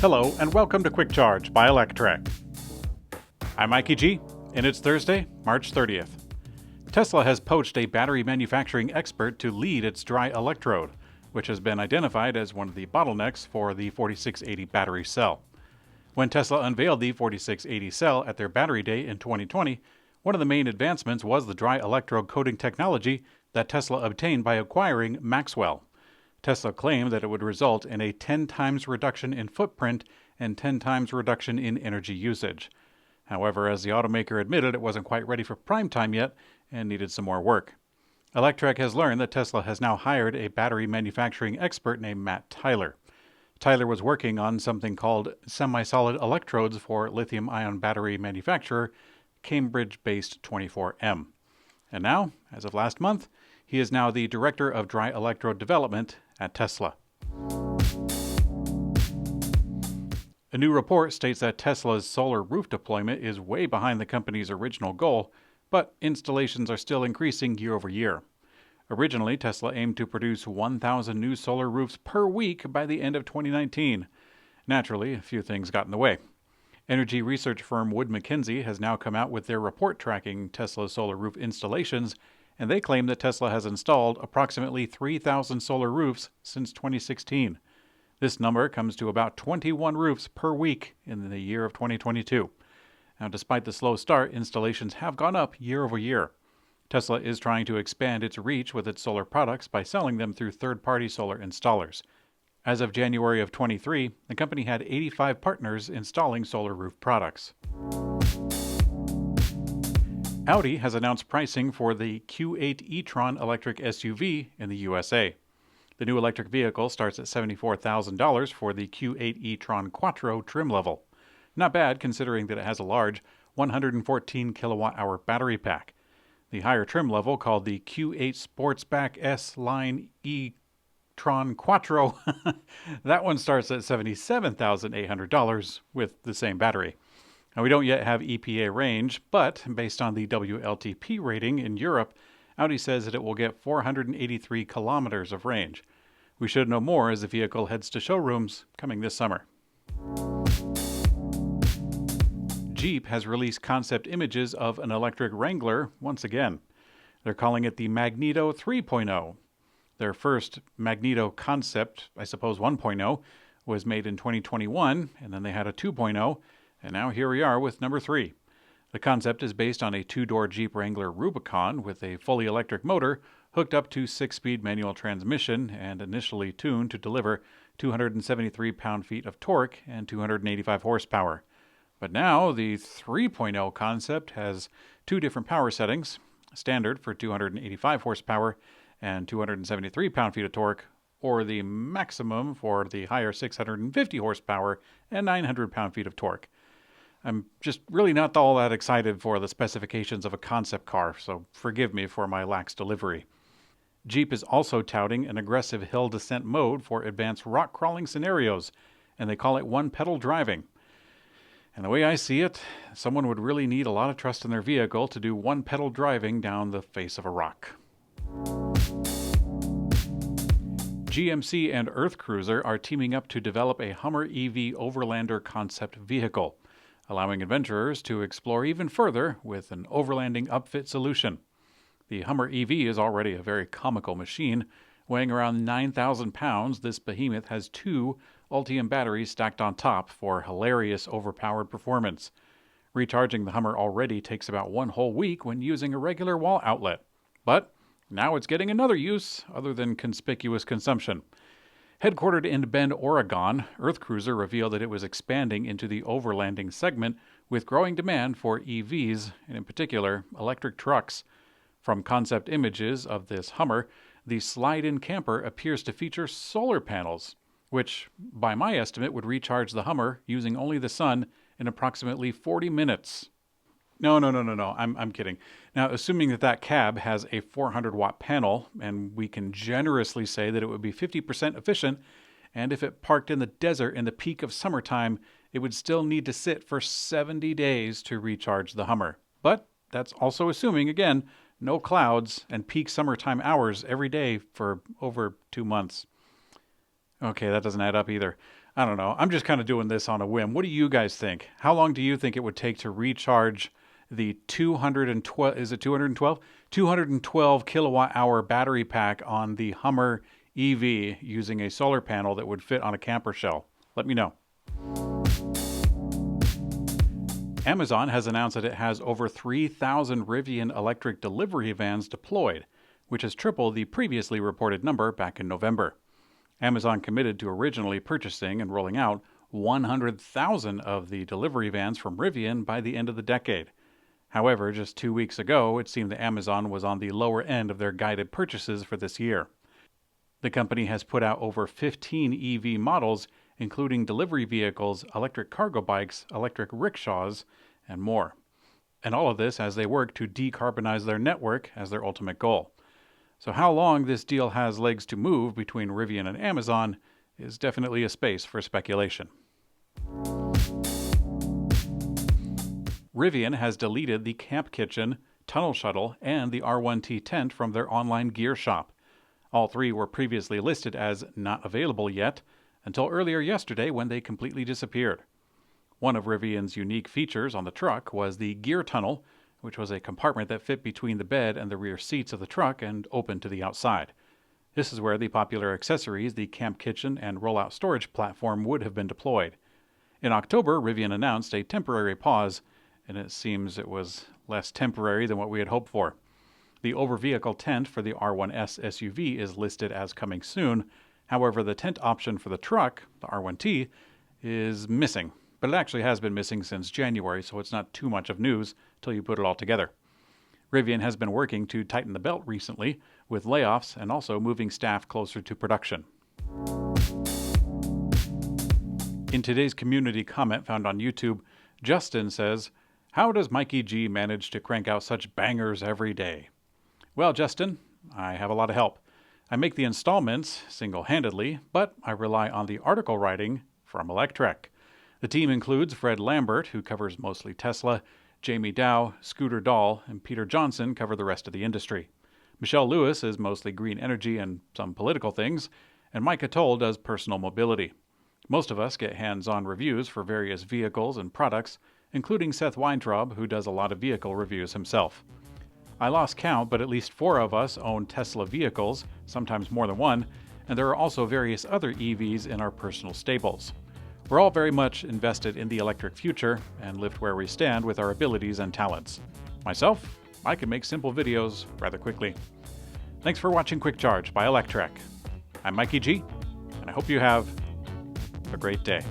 Hello, and welcome to Quick Charge by Electrek. I'm Mikey G, and it's Thursday, March 30th. Tesla has poached a battery manufacturing expert to lead its dry electrode, which has been identified as one of the bottlenecks for the 4680 battery cell. When Tesla unveiled the 4680 cell at their battery day in 2020, one of the main advancements was the dry electrode coating technology that Tesla obtained by acquiring Maxwell. Tesla claimed that it would result in a 10 times reduction in footprint and 10 times reduction in energy usage. However, as the automaker admitted, it wasn't quite ready for prime time yet and needed some more work. Electrek has learned that Tesla has now hired a battery manufacturing expert named Matt Tyler. Tyler was working on something called semi-solid electrodes for lithium-ion battery manufacturer Cambridge-based 24M. And now, as of last month, he is now the Director of Dry Electrode Development at Tesla. A new report states that Tesla's solar roof deployment is way behind the company's original goal, but installations are still increasing year over year. Originally, Tesla aimed to produce 1,000 new solar roofs per week by the end of 2019. Naturally, a few things got in the way. Energy research firm Wood Mackenzie has now come out with their report tracking Tesla's solar roof installations, and they claim that Tesla has installed approximately 3,000 solar roofs since 2016. This number comes to about 21 roofs per week in the year of 2022. Now, despite the slow start, installations have gone up year over year. Tesla is trying to expand its reach with its solar products by selling them through third-party solar installers. As of January of 23, the company had 85 partners installing solar roof products. Audi has announced pricing for the Q8 e-tron electric SUV in the USA. The new electric vehicle starts at $74,000 for the Q8 e-tron Quattro trim level. Not bad considering that it has a large 114 kilowatt-hour battery pack. The higher trim level, called the Q8 Sportsback S-Line e-tron Quattro, that one starts at $77,800 with the same battery. Now, we don't yet have EPA range, but based on the WLTP rating in Europe, Audi says that it will get 483 kilometers of range. We should know more as the vehicle heads to showrooms coming this summer. Jeep has released concept images of an electric Wrangler once again. They're calling it the Magneto 3.0. Their first Magneto concept, I suppose 1.0, was made in 2021, and then they had a 2.0, and now here we are with number 3. The concept is based on a two-door Jeep Wrangler Rubicon with a fully electric motor hooked up to 6-speed manual transmission and initially tuned to deliver 273 pound-feet of torque and 285 horsepower. But now the 3.0 concept has two different power settings, standard for 285 horsepower and 273 pound-feet of torque, or the maximum for the higher 650 horsepower and 900 pound-feet of torque. I'm just really not all that excited for the specifications of a concept car, so forgive me for my lax delivery. Jeep is also touting an aggressive hill descent mode for advanced rock crawling scenarios, and they call it one-pedal driving. And the way I see it, someone would really need a lot of trust in their vehicle to do one-pedal driving down the face of a rock. GMC and EarthCruiser are teaming up to develop a Hummer EV Overlander concept vehicle, allowing adventurers to explore even further with an overlanding upfit solution. The Hummer EV is already a very comical machine. Weighing around 9,000 pounds, this behemoth has two Ultium batteries stacked on top for hilarious overpowered performance. Recharging the Hummer already takes about one whole week when using a regular wall outlet. But now it's getting another use other than conspicuous consumption. Headquartered in Bend, Oregon, EarthCruiser revealed that it was expanding into the overlanding segment with growing demand for EVs, and in particular, electric trucks. From concept images of this Hummer, the slide-in camper appears to feature solar panels, which, by my estimate, would recharge the Hummer using only the sun in approximately 40 minutes. No, I'm kidding. Now, assuming that cab has a 400-watt panel, and we can generously say that it would be 50% efficient, and if it parked in the desert in the peak of summertime, it would still need to sit for 70 days to recharge the Hummer. But that's also assuming, again, no clouds and peak summertime hours every day for over 2 months. Okay, that doesn't add up either. I don't know. I'm just kind of doing this on a whim. What do you guys think? How long do you think it would take to recharge the 212, is it 212? 212 kilowatt hour battery pack on the Hummer EV using a solar panel that would fit on a camper shell? Let me know. Amazon has announced that it has over 3,000 Rivian electric delivery vans deployed, which is triple the previously reported number back in November. Amazon committed to originally purchasing and rolling out 100,000 of the delivery vans from Rivian by the end of the decade. However, just 2 weeks ago, it seemed that Amazon was on the lower end of their guided purchases for this year. The company has put out over 15 EV models, including delivery vehicles, electric cargo bikes, electric rickshaws, and more. And all of this as they work to decarbonize their network as their ultimate goal. So how long this deal has legs to move between Rivian and Amazon is definitely a space for speculation. Rivian has deleted the camp kitchen, tunnel shuttle, and the R1T tent from their online gear shop. All three were previously listed as not available yet, until earlier yesterday when they completely disappeared. One of Rivian's unique features on the truck was the gear tunnel, which was a compartment that fit between the bed and the rear seats of the truck and opened to the outside. This is where the popular accessories, the camp kitchen and rollout storage platform, would have been deployed. In October, Rivian announced a temporary pause, and it seems it was less temporary than what we had hoped for. The over-vehicle tent for the R1S SUV is listed as coming soon. However, the tent option for the truck, the R1T, is missing. But it actually has been missing since January, so it's not too much of news till you put it all together. Rivian has been working to tighten the belt recently, with layoffs and also moving staff closer to production. In today's community comment found on YouTube, Justin says, "How does Mikey G manage to crank out such bangers every day?" Well, Justin, I have a lot of help. I make the installments single-handedly, but I rely on the article writing from Electrek. The team includes Fred Lambert, who covers mostly Tesla, Jamie Dow, Scooter Dahl, and Peter Johnson cover the rest of the industry. Michelle Lewis is mostly green energy and some political things, and Mike Atoll does personal mobility. Most of us get hands-on reviews for various vehicles and products, including Seth Weintraub, who does a lot of vehicle reviews himself. I lost count, but at least 4 of us own Tesla vehicles, sometimes more than one, and there are also various other EVs in our personal stables. We're all very much invested in the electric future and lift where we stand with our abilities and talents. Myself, I can make simple videos rather quickly. Thanks for watching Quick Charge by Electrek. I'm Mikey G, and I hope you have a great day.